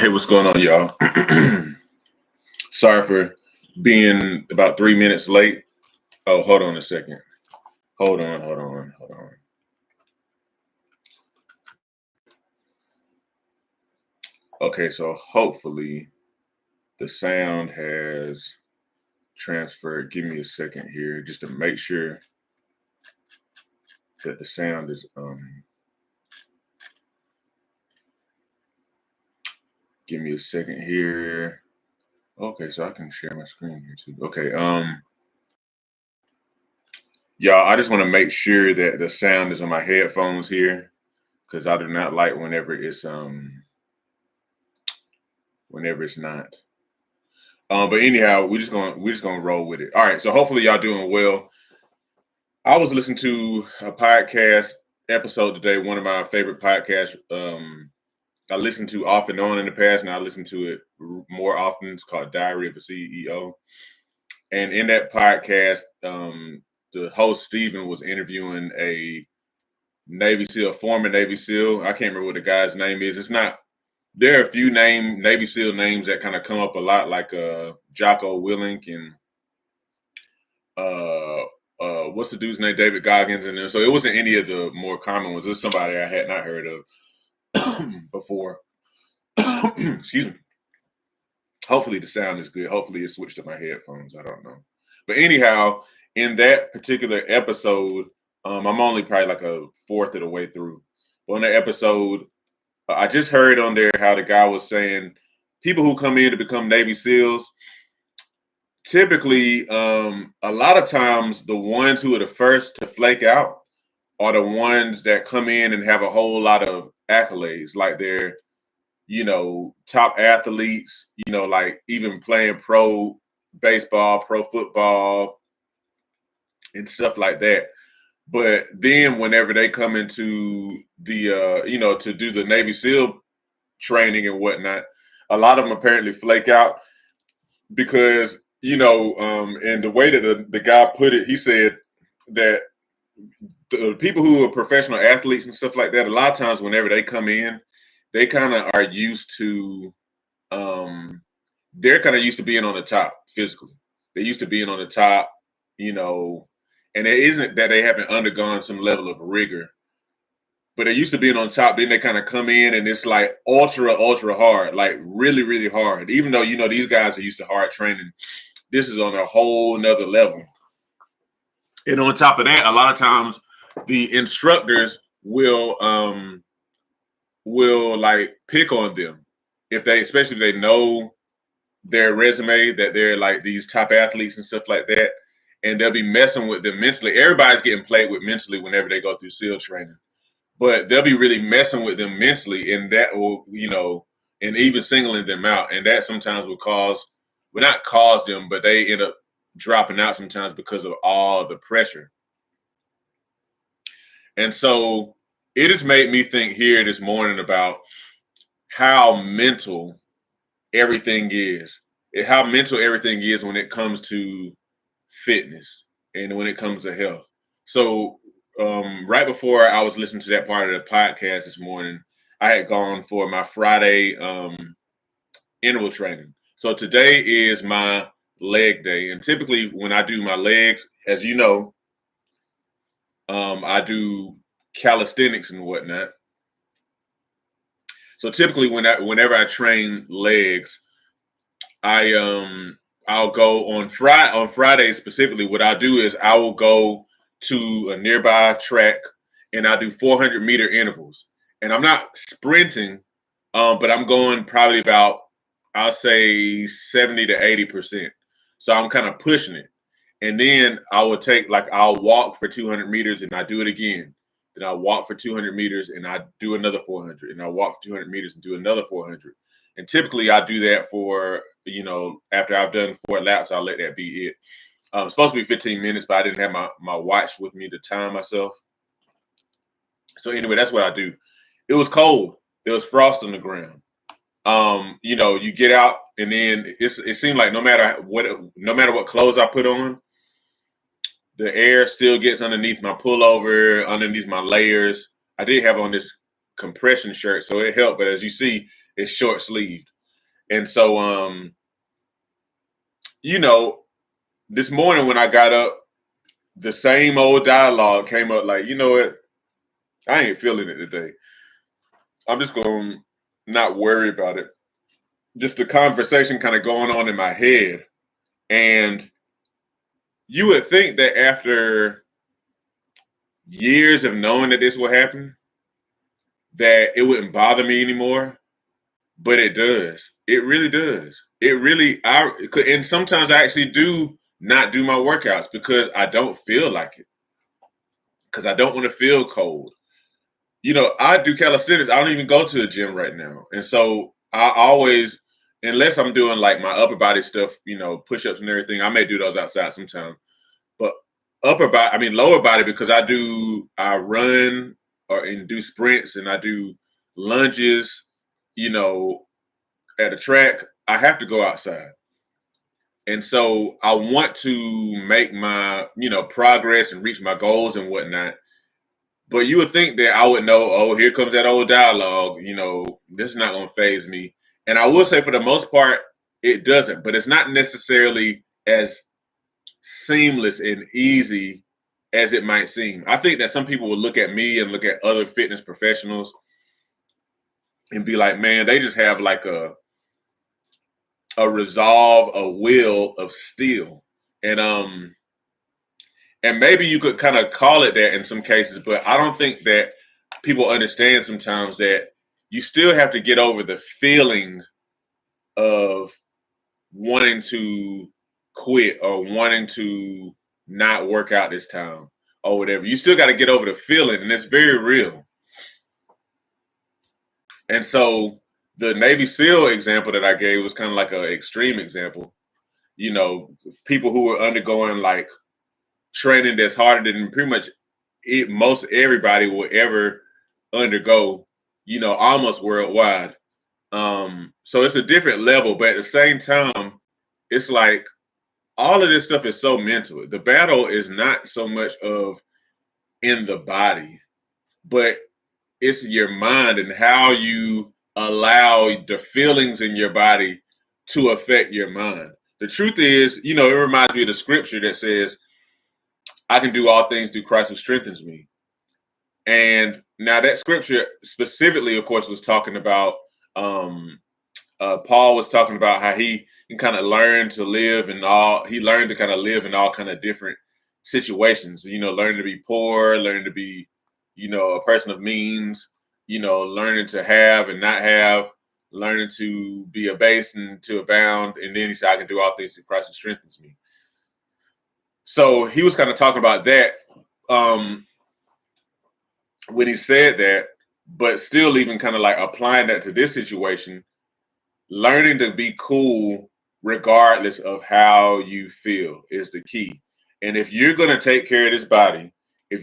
Hey, what's going on, y'all? Sorry for being about 3 minutes late. Oh, hold on a second. Hold on. Okay, so hopefully the sound has transferred. Give me a second here just to make sure that the sound is give me a second here. Okay, so I can share my screen here too. Okay, y'all, I just want to make sure that the sound is on my headphones here because I do not like whenever it's not. But anyhow, we're just gonna roll with it. All right. So hopefully y'all doing well. I was listening to a podcast episode today. One of my favorite podcasts. I listened to off and on in the past, and I listen to it more often. It's called Diary of a CEO. And in that podcast, the host Steven was interviewing a Navy SEAL, former Navy SEAL. I can't remember what the guy's name is. It's not There are a few Navy SEAL names that kind of come up a lot, like Jocko Willink and uh, what's the dude's name? David Goggins, and so it wasn't any of the more common ones. It was somebody I had not heard of before. Excuse me. Hopefully the sound is good. Hopefully it switched to my headphones. I don't know, but anyhow, in that particular episode, I'm only probably like a fourth of the way through. But in the episode, I just heard on there how the guy was saying people who come in to become Navy SEALs, typically, a lot of times the ones who are the first to flake out are the ones that come in and have a whole lot of accolades, like they're, top athletes, like even playing pro baseball, pro football, and stuff like that. But then whenever they come into to do the Navy SEAL training and whatnot, a lot of them apparently flake out because and the way that the guy put it, he said that the people who are professional athletes and stuff like that, a lot of times whenever they come in, they kind of are used to they're kind of used to being on the top physically. They're used to being on the top, you know, and it isn't that they haven't undergone some level of rigor, but they're used to being on top. Then they kind of come in and it's like ultra hard, like really, really hard. Even though, these guys are used to hard training, this is on a whole nother level. And on top of that, a lot of times the instructors will like pick on them especially if they know their resume that they're like these top athletes and stuff like that, and they'll be messing with them mentally. Everybody's getting played with mentally whenever they go through SEAL training, but they'll be really messing with them mentally, and that will, and even singling them out, and that sometimes will not cause them, but they end up dropping out sometimes because of all the pressure. And so it has made me think here this morning about how mental everything is, how mental everything is when it comes to fitness and when it comes to health. So right before I was listening to that part of the podcast this morning, I had gone for my Friday interval training. So today is my leg day. And typically when I do my legs, as you know, I do calisthenics and whatnot. So typically whenever I train legs, I'll go on Friday specifically. What I'll do is I will go to a nearby track and I'll do 400-meter intervals. And I'm not sprinting, but I'm going probably about, I'll say 70 to 80%. So I'm kind of pushing it. And then I'll walk for 200 meters and I do it again. Then I'll walk for 200 meters and I do another 400. And I'll walk for 200 meters and do another 400. And typically I do that for, after I've done 4 laps, I'll let that be it. It's supposed to be 15 minutes, but I didn't have my watch with me to time myself. So anyway, that's what I do. It was cold. There was frost on the ground. You get out and then it seemed like no matter what clothes I put on, the air still gets underneath my pullover, underneath my layers. I did have on this compression shirt, so it helped. But as you see, it's short sleeved. And so, you know, this morning when I got up, the same old dialogue came up like, you know what? I ain't feeling it today. I'm just going to not worry about it. Just the conversation kind of going on in my head. And you would think that after years of knowing that this would happen, that it wouldn't bother me anymore. But it does. It really does. It really, and sometimes I actually do not do my workouts because I don't feel like it, because I don't want to feel cold. You know, I do calisthenics. I don't even go to the gym right now. And so I always, unless I'm doing like my upper body stuff, you know, push-ups and everything, I may do those outside sometimes. But lower body, because I run and do sprints and I do lunges, you know, at a track, I have to go outside. And so I want to make my, you know, progress and reach my goals and whatnot. But you would think that I would know, oh, here comes that old dialogue, you know, this is not going to phase me. And I will say for the most part, it doesn't, but it's not necessarily as seamless and easy as it might seem. I think that some people will look at me and look at other fitness professionals and be like, man, they just have like a resolve, a will of steel. And and maybe you could kind of call it that in some cases, but I don't think that people understand sometimes that you still have to get over the feeling of wanting to quit or wanting to not work out this time or whatever. You still got to get over the feeling, and it's very real. And so the Navy SEAL example that I gave was kind of like an extreme example. You know, people who were undergoing like training that's harder than pretty much most everybody will ever undergo, you know, almost worldwide. So it's a different level, but at the same time, it's like all of this stuff is so mental. The battle is not so much of in the body, but it's your mind and how you allow the feelings in your body to affect your mind. The truth is, you know, it reminds me of the scripture that says, I can do all things through Christ who strengthens me. And now that scripture specifically, of course, was talking about Paul was talking about how he can kind of learn to live in all, he learned to kind of live in all kind of different situations, you know, learning to be poor, learning to be, you know, a person of means, you know, learning to have and not have, learning to be abased and to abound. And then he said, I can do all things through Christ who strengthens me. So he was kind of talking about that um, when he said that, but still even kind of like applying that to this situation, learning to be cool regardless of how you feel is the key. And if you're going to take care of this body, if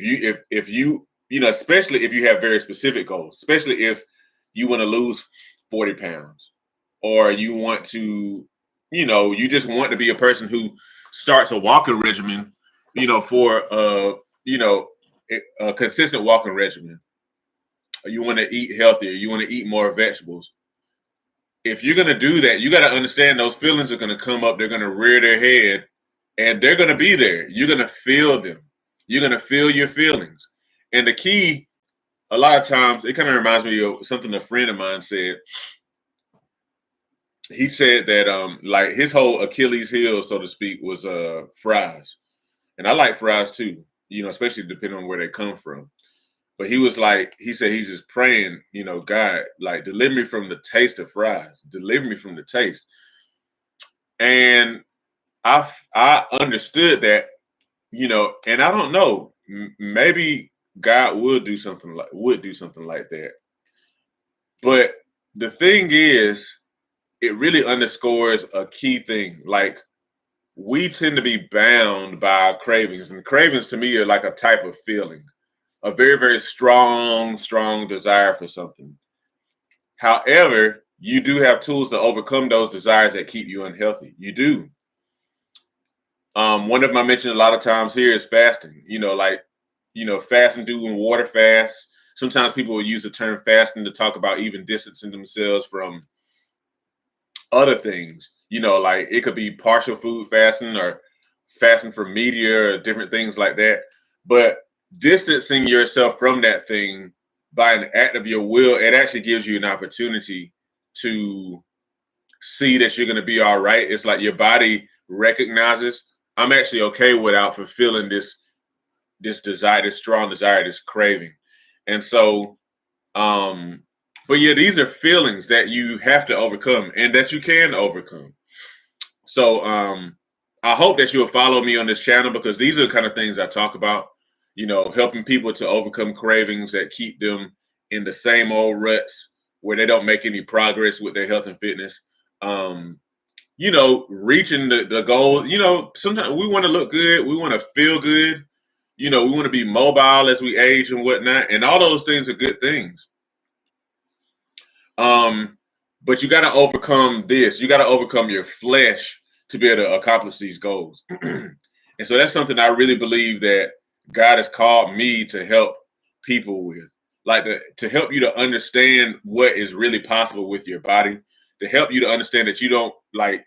you you know, especially if you have very specific goals, especially if you want to lose 40 pounds or you want to, you know, you just want to be a person who starts a walking regimen, you know, for you know, a consistent walking regimen. You want to eat healthier, you want to eat more vegetables. If you're going to do that, you got to understand those feelings are going to come up. They're going to rear their head and they're going to be there. You're going to feel them. You're going to feel your feelings. And the key, a lot of times, it kind of reminds me of something a friend of mine said. He said that like his whole Achilles heel, so to speak, was fries. And I like fries too, you know, especially depending on where they come from. But he was like, he said he's just praying, you know, God, like deliver me from the taste of fries. Deliver me from the taste. And I understood that, you know, and I don't know, maybe God would do something like that. But the thing is, it really underscores a key thing. Like we tend to be bound by our cravings, and cravings to me are like a type of feeling, a very, very strong desire for something. However, you do have tools to overcome those desires that keep you unhealthy. You do. One of them I mentioned a lot of times here is fasting. You know, like, you know, fasting, doing water fasts. Sometimes people will use the term fasting to talk about even distancing themselves from other things. Like it could be partial food fasting or fasting from media or different things like that. But distancing yourself from that thing by an act of your will, it actually gives you an opportunity to see that you're going to be all right. It's like your body recognizes I'm actually okay without fulfilling this desire, this strong desire, this craving. And so, um, but yeah, these are feelings that you have to overcome and that you can overcome. So I hope that you'll follow me on this channel because these are the kind of things I talk about, helping people to overcome cravings that keep them in the same old ruts where they don't make any progress with their health and fitness. Um, reaching the goal, sometimes we want to look good, we want to feel good, we want to be mobile as we age and whatnot, and all those things are good things. But you got to overcome this. You got to overcome your flesh to be able to accomplish these goals. And so that's something I really believe that God has called me to help people with, like to help you to understand what is really possible with your body, to help you to understand that you don't like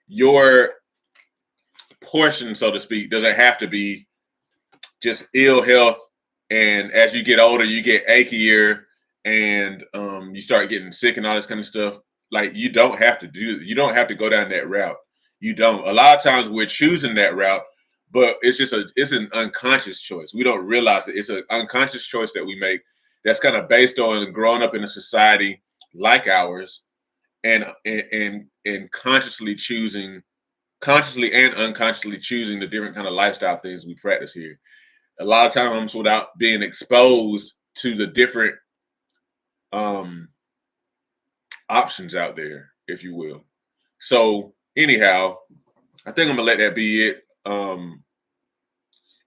your portion, so to speak, doesn't have to be just ill health. And as you get older, you get achier and you start getting sick and all this kind of stuff. Like you don't have to go down that route. You don't. A lot of times we're choosing that route, but it's an unconscious choice. We don't realize it. It's an unconscious choice that we make that's kind of based on growing up in a society like ours and consciously and unconsciously choosing the different kind of lifestyle things we practice here. A lot of times without being exposed to the different options out there, if you will. So anyhow, I think I'm gonna let that be it.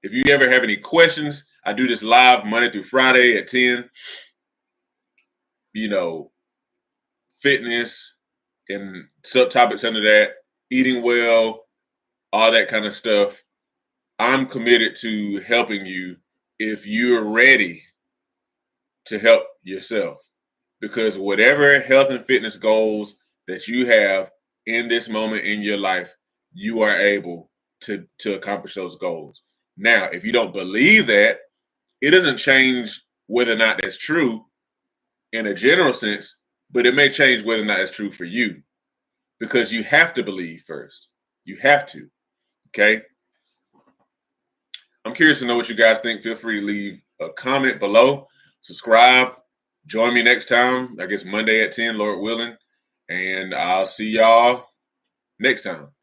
If you ever have any questions, I do this live Monday through Friday at 10. Fitness and subtopics under that, eating well, all that kind of stuff. I'm committed to helping you if you're ready to help yourself. Because whatever health and fitness goals that you have in this moment in your life, you are able to accomplish those goals. Now, if you don't believe that, it doesn't change whether or not that's true in a general sense, but it may change whether or not it's true for you because you have to believe first. You have to. Okay. I'm curious to know what you guys think. Feel free to leave a comment below, subscribe, join me next time, I guess Monday at 10, Lord willing. And I'll see y'all next time.